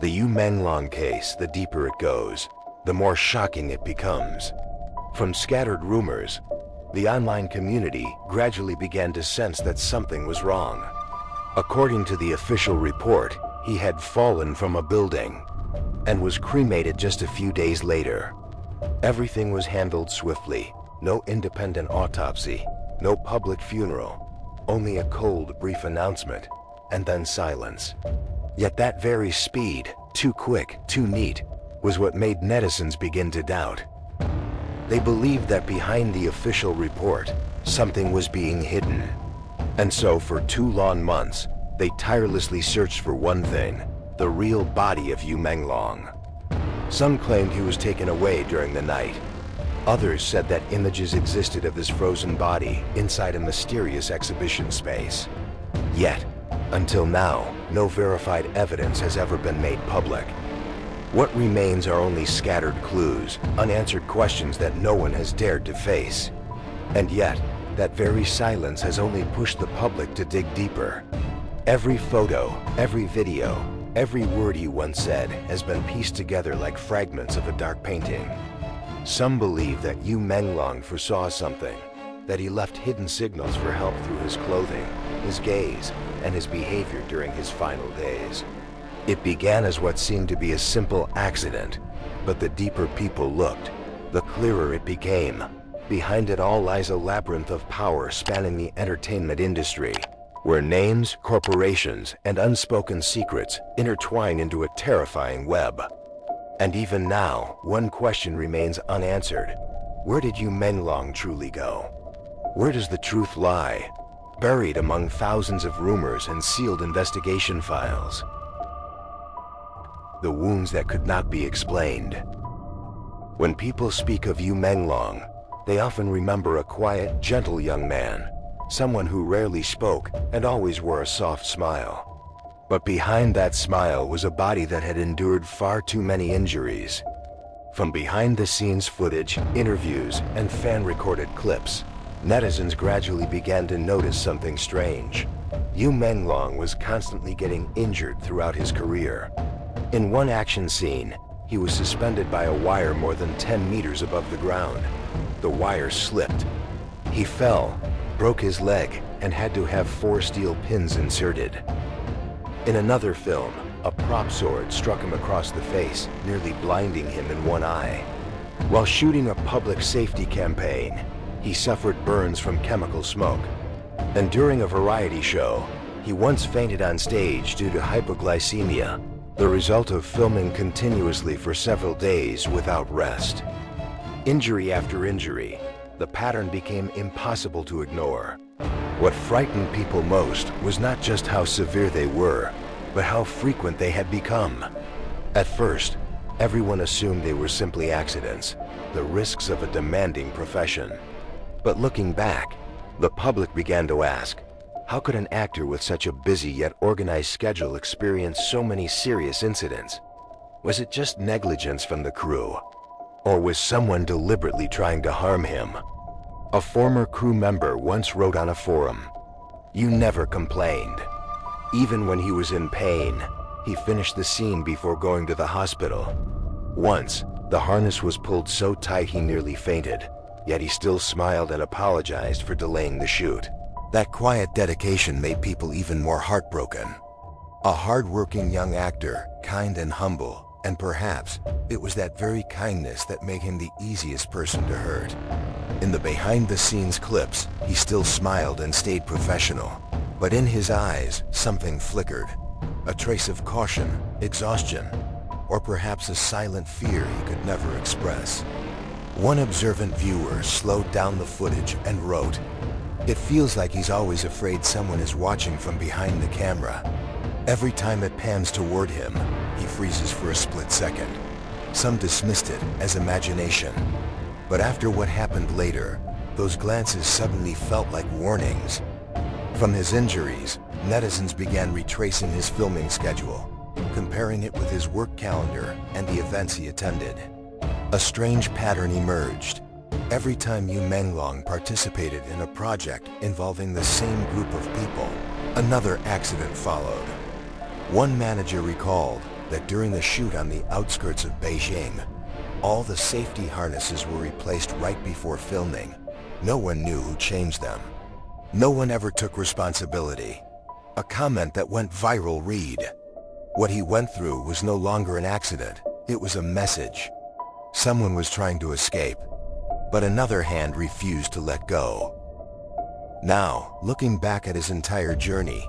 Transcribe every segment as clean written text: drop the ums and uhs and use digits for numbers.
The Yu Menglong case, the deeper it goes, the more shocking it becomes. From scattered rumors, the online community gradually began to sense that something was wrong. According to the official report, he had fallen from a building and was cremated just a few days later. Everything was handled swiftly. No independent autopsy, no public funeral, only a cold, brief announcement, and then silence. Yet that very speed, too quick, too neat, was what made netizens begin to doubt. They believed that behind the official report, something was being hidden. And so for 2 long months, they tirelessly searched for one thing: the real body of Yu Menglong. Some claimed he was taken away during the night. Others said that images existed of his frozen body inside a mysterious exhibition space. Yet, until now, no verified evidence has ever been made public. What remains are only scattered clues, unanswered questions that no one has dared to face. And yet, that very silence has only pushed the public to dig deeper. Every photo, every video, every word he once said has been pieced together like fragments of a dark painting. Some believe that Yu Menglong foresaw something, that he left hidden signals for help through his clothing, his gaze, and his behavior during his final days. It began as what seemed to be a simple accident, but the deeper people looked, the clearer it became. Behind it all lies a labyrinth of power spanning the entertainment industry, where names, corporations, and unspoken secrets intertwine into a terrifying web. And even now, one question remains unanswered. Where did Yu Menglong truly go? Where does the truth lie, buried among thousands of rumors and sealed investigation files? The wounds that could not be explained. When people speak of Yu Menglong, they often remember a quiet, gentle young man, someone who rarely spoke and always wore a soft smile. But behind that smile was a body that had endured far too many injuries. From behind-the-scenes footage, interviews, and fan-recorded clips, netizens gradually began to notice something strange. Yu Menglong was constantly getting injured throughout his career. In one action scene, he was suspended by a wire more than 10 meters above the ground. The wire slipped. He fell, broke his leg, and had to have 4 steel pins inserted. In another film, a prop sword struck him across the face, nearly blinding him in one eye. While shooting a public safety campaign, he suffered burns from chemical smoke. And during a variety show, he once fainted on stage due to hypoglycemia, the result of filming continuously for several days without rest. Injury after injury, the pattern became impossible to ignore. What frightened people most was not just how severe they were, but how frequent they had become. At first, everyone assumed they were simply accidents, the risks of a demanding profession. But looking back, the public began to ask, how could an actor with such a busy yet organized schedule experience so many serious incidents? Was it just negligence from the crew? Or was someone deliberately trying to harm him? A former crew member once wrote on a forum, "You never complained. Even when he was in pain, he finished the scene before going to the hospital. Once, the harness was pulled so tight he nearly fainted, yet he still smiled and apologized for delaying the shoot." That quiet dedication made people even more heartbroken. A hard-working young actor, kind and humble, and perhaps it was that very kindness that made him the easiest person to hurt. In the behind-the-scenes clips, he still smiled and stayed professional. But in his eyes, something flickered. A trace of caution, exhaustion, or perhaps a silent fear he could never express. One observant viewer slowed down the footage and wrote, "It feels like he's always afraid someone is watching from behind the camera. Every time it pans toward him, he freezes for a split second." Some dismissed it as imagination. But after what happened later, those glances suddenly felt like warnings. From his injuries, netizens began retracing his filming schedule, comparing it with his work calendar and the events he attended. A strange pattern emerged. Every time Yu Menglong participated in a project involving the same group of people, another accident followed. One manager recalled, that during the shoot on the outskirts of Beijing, all the safety harnesses were replaced right before filming. No one knew who changed them. No one ever took responsibility. A comment that went viral read, "What he went through was no longer an accident, it was a message." Someone was trying to escape, but another hand refused to let go. Now, looking back at his entire journey,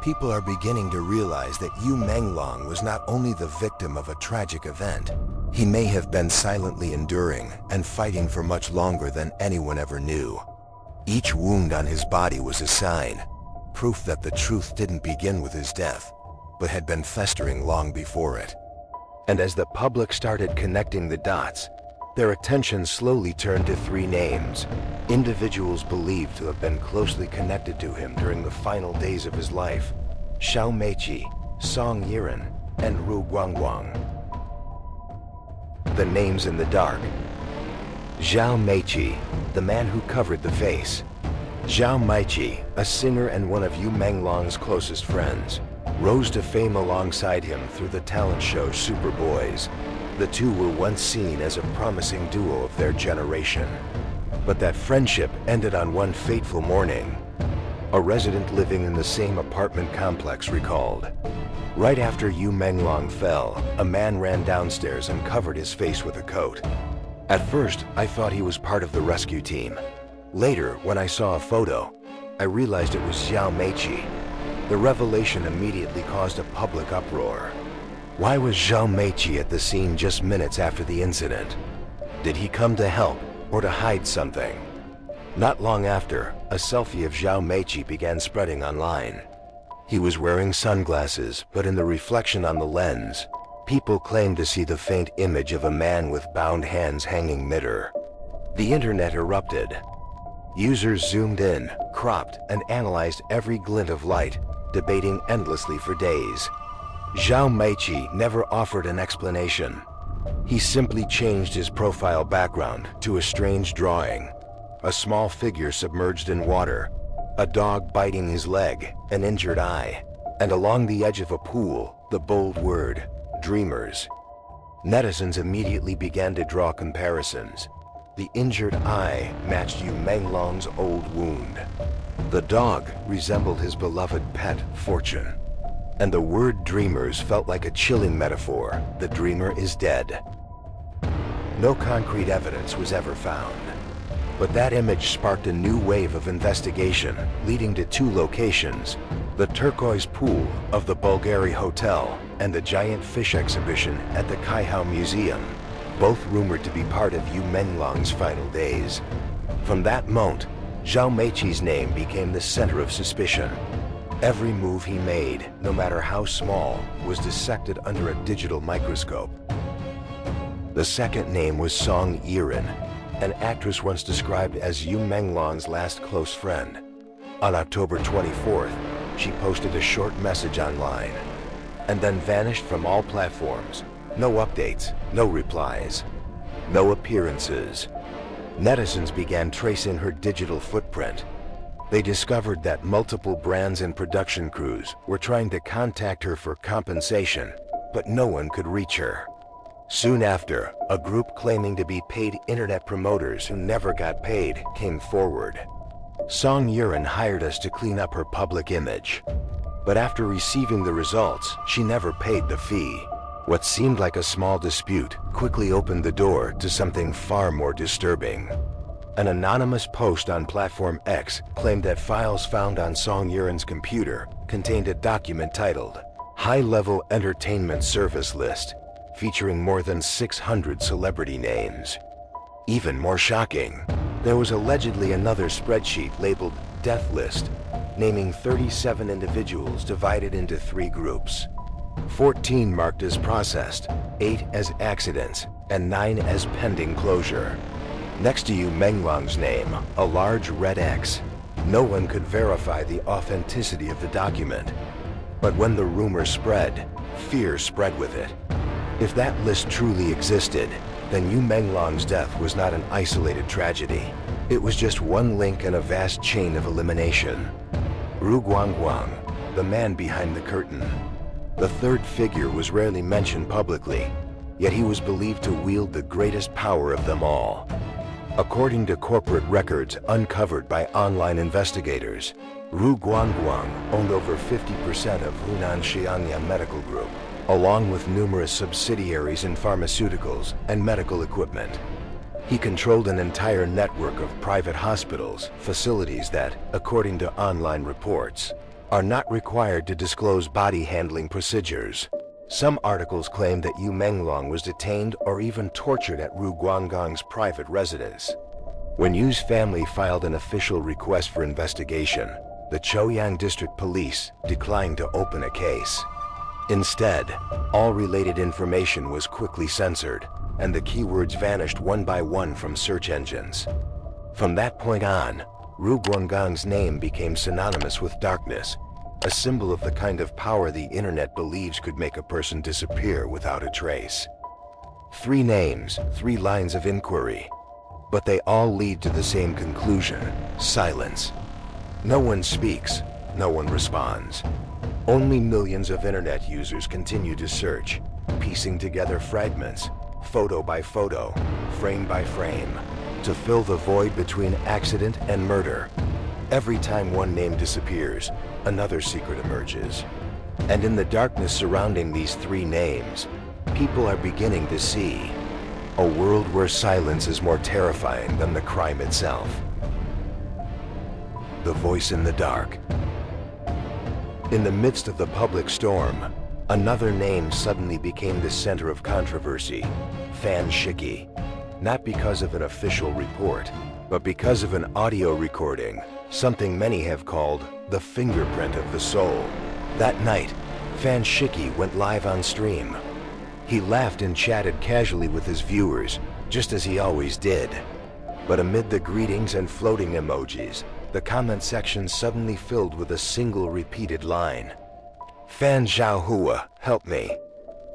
people are beginning to realize that Yu Menglong was not only the victim of a tragic event, he may have been silently enduring and fighting for much longer than anyone ever knew. Each wound on his body was a sign, proof that the truth didn't begin with his death, but had been festering long before it. And as the public started connecting the dots, their attention slowly turned to three names, individuals believed to have been closely connected to him during the final days of his life: Zhao Meiqi, Song Yiren, and Ru Guangguang. The names in the dark. Zhao Meiqi, the man who covered the face. Zhao Meiqi, a singer and one of Yu Menglong's closest friends, rose to fame alongside him through the talent show Super Boys. The two were once seen as a promising duo of their generation. But that friendship ended on one fateful morning. A resident living in the same apartment complex recalled. Right after Yu Menglong fell, a man ran downstairs and covered his face with a coat. At first, I thought he was part of the rescue team. Later, when I saw a photo, I realized it was Zhao Meiqi. The revelation immediately caused a public uproar. Why was Zhao Meiqi at the scene just minutes after the incident? Did he come to help or to hide something? Not long after, a selfie of Zhao Meiqi began spreading online. He was wearing sunglasses, but in the reflection on the lens, people claimed to see the faint image of a man with bound hands hanging mid-air. The internet erupted. Users zoomed in, cropped, and analyzed every glint of light, debating endlessly for days. Zhao Meiqi never offered an explanation. He simply changed his profile background to a strange drawing. A small figure submerged in water, a dog biting his leg, an injured eye, and along the edge of a pool, the bold word, "Dreamers." Netizens immediately began to draw comparisons. The injured eye matched Yu Menglong's old wound. The dog resembled his beloved pet, Fortune. And the word "dreamers" felt like a chilling metaphor. The dreamer is dead. No concrete evidence was ever found. But that image sparked a new wave of investigation, leading to two locations: the turquoise pool of the B.o.d.y Hotel and the giant fish exhibition at the Kaihao Museum, both rumored to be part of Yu Menglong's final days. From that moment, Zhao Meiqi's name became the center of suspicion. Every move he made, no matter how small, was dissected under a digital microscope. The second name was Song Yiren, an actress once described as Yu Menglong's last close friend. On October 24th, she posted a short message online, and then vanished from all platforms. No updates, no replies, no appearances. Netizens began tracing her digital footprint. They discovered that multiple brands and production crews were trying to contact her for compensation, but no one could reach her. Soon after, a group claiming to be paid internet promoters who never got paid came forward. Song Yiren hired us to clean up her public image. But after receiving the results, she never paid the fee. What seemed like a small dispute quickly opened the door to something far more disturbing. An anonymous post on Platform X claimed that files found on Song Yiren's computer contained a document titled High-Level Entertainment Service List, featuring more than 600 celebrity names. Even more shocking, there was allegedly another spreadsheet labeled Death List, naming 37 individuals divided into 3 groups. 14 marked as processed, 8 as accidents, and 9 as pending closure. Next to Yu Menglong's name, a large red X. No one could verify the authenticity of the document. But when the rumor spread, fear spread with it. If that list truly existed, then Yu Menglong's death was not an isolated tragedy. It was just one link in a vast chain of elimination. Ru Guangguang, the man behind the curtain. The third figure was rarely mentioned publicly, yet he was believed to wield the greatest power of them all. According to corporate records uncovered by online investigators, Ru Guangguang owned over 50% of Hunan Xiangya Medical Group, along with numerous subsidiaries in pharmaceuticals and medical equipment. He controlled an entire network of private hospitals, facilities that, according to online reports, are not required to disclose body handling procedures. Some articles claim that Yu Menglong was detained or even tortured at Ru Guangguang's private residence. When Yu's family filed an official request for investigation, the Chaoyang District Police declined to open a case. Instead, all related information was quickly censored, and the keywords vanished one by one from search engines. From that point on, Ru Guangguang's name became synonymous with darkness, a symbol of the kind of power the internet believes could make a person disappear without a trace. 3 names, 3 lines of inquiry, but they all lead to the same conclusion: silence. No one speaks, no one responds. Only millions of internet users continue to search, piecing together fragments, photo by photo, frame by frame, to fill the void between accident and murder. Every time one name disappears, another secret emerges. And in the darkness surrounding these 3 names, people are beginning to see a world where silence is more terrifying than the crime itself. The voice in the dark. In the midst of the public storm, another name suddenly became the center of controversy: Fan Shiki. Not because of an official report, but because of an audio recording, something many have called the fingerprint of the soul. That night, Fan Shiki went live on stream. He laughed and chatted casually with his viewers, just as he always did. But amid the greetings and floating emojis, the comment section suddenly filled with a single repeated line: "Fan Zhaohua, help me.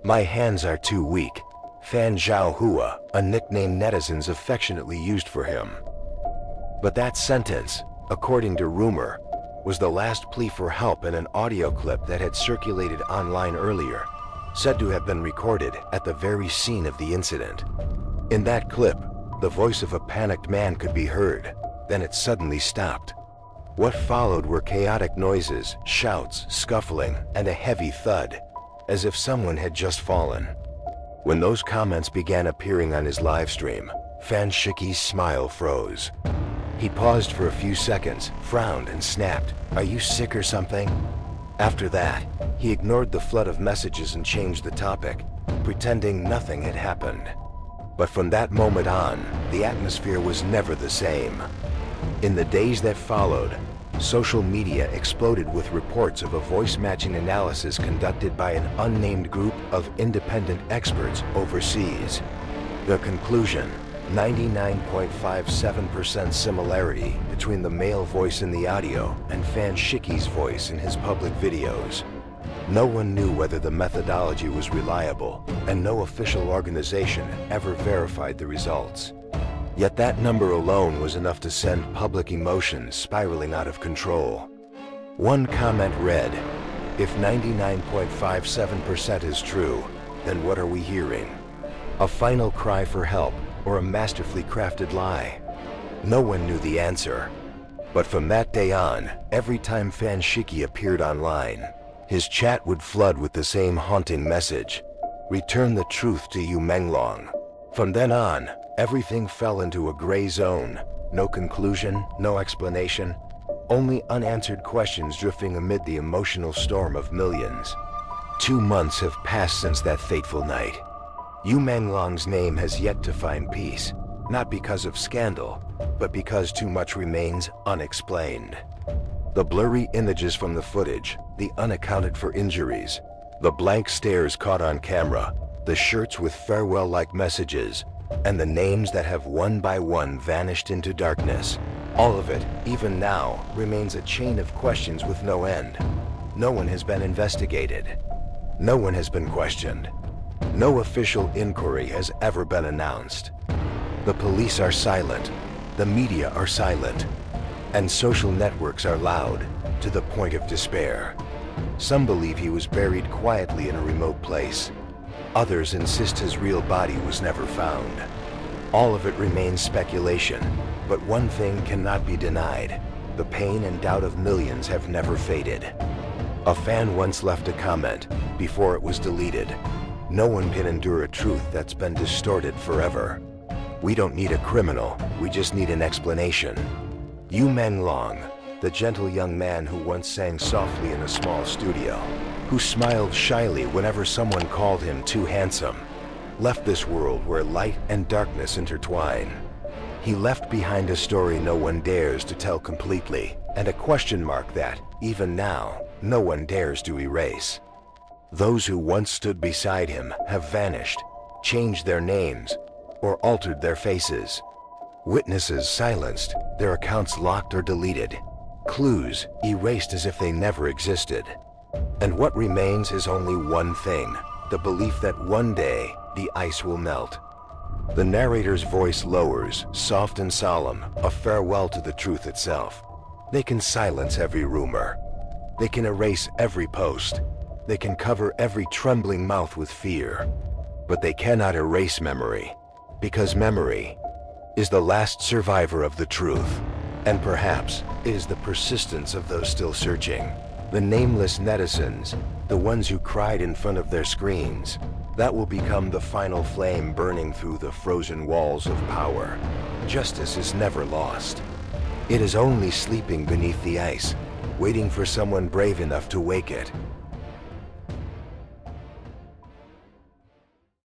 My hands are too weak." Fan Zhaohua, a nickname netizens affectionately used for him. But that sentence, according to rumor, was the last plea for help in an audio clip that had circulated online earlier, said to have been recorded at the very scene of the incident. In that clip, the voice of a panicked man could be heard, then it suddenly stopped. What followed were chaotic noises, shouts, scuffling, and a heavy thud, as if someone had just fallen. When those comments began appearing on his livestream, Fan Shiki's smile froze. He paused for a few seconds, frowned, and snapped, "Are you sick or something?" After that, he ignored the flood of messages and changed the topic, pretending nothing had happened. But from that moment on, the atmosphere was never the same. In the days that followed, social media exploded with reports of a voice-matching analysis conducted by an unnamed group of independent experts overseas. The conclusion: 99.57% similarity between the male voice in the audio and Fan Shiki's voice in his public videos. No one knew whether the methodology was reliable, and no official organization ever verified the results. Yet that number alone was enough to send public emotions spiraling out of control. One comment read, "If 99.57% is true, then what are we hearing? A final cry for help or a masterfully crafted lie?" No one knew the answer. But from that day on, every time Fan Shiki appeared online, his chat would flood with the same haunting message: "Return the truth to Yu Menglong." From then on, everything fell into a gray zone. No conclusion, no explanation, only unanswered questions drifting amid the emotional storm of millions. 2 months have passed since that fateful night. Yu Menglong's name has yet to find peace, not because of scandal, but because too much remains unexplained. The blurry images from the footage, the unaccounted for injuries, the blank stares caught on camera, the shirts with farewell-like messages, and the names that have one by one vanished into darkness. All of it, even now, remains a chain of questions with no end. No one has been investigated. No one has been questioned. No official inquiry has ever been announced. The police are silent, the media are silent, and social networks are loud to the point of despair. Some believe he was buried quietly in a remote place. Others insist his real body was never found. All of it remains speculation, but one thing cannot be denied. The pain and doubt of millions have never faded. A fan once left a comment before it was deleted. No one can endure a truth that's been distorted forever. We don't need a criminal, we just need an explanation. Yu Menglong, the gentle young man who once sang softly in a small studio, who smiled shyly whenever someone called him too handsome, left this world where light and darkness intertwine. He left behind a story no one dares to tell completely, and a question mark that, even now, no one dares to erase. Those who once stood beside him have vanished, changed their names, or altered their faces. Witnesses silenced, their accounts locked or deleted, clues erased as if they never existed. And what remains is only one thing, the belief that one day the ice will melt. The narrator's voice lowers, soft and solemn, a farewell to the truth itself. They can silence every rumor. They can erase every post. They can cover every trembling mouth with fear. But they cannot erase memory, because memory is the last survivor of the truth. And perhaps it is the persistence of those still searching. The nameless netizens, the ones who cried in front of their screens, that will become the final flame burning through the frozen walls of power. Justice is never lost. It is only sleeping beneath the ice, waiting for someone brave enough to wake it.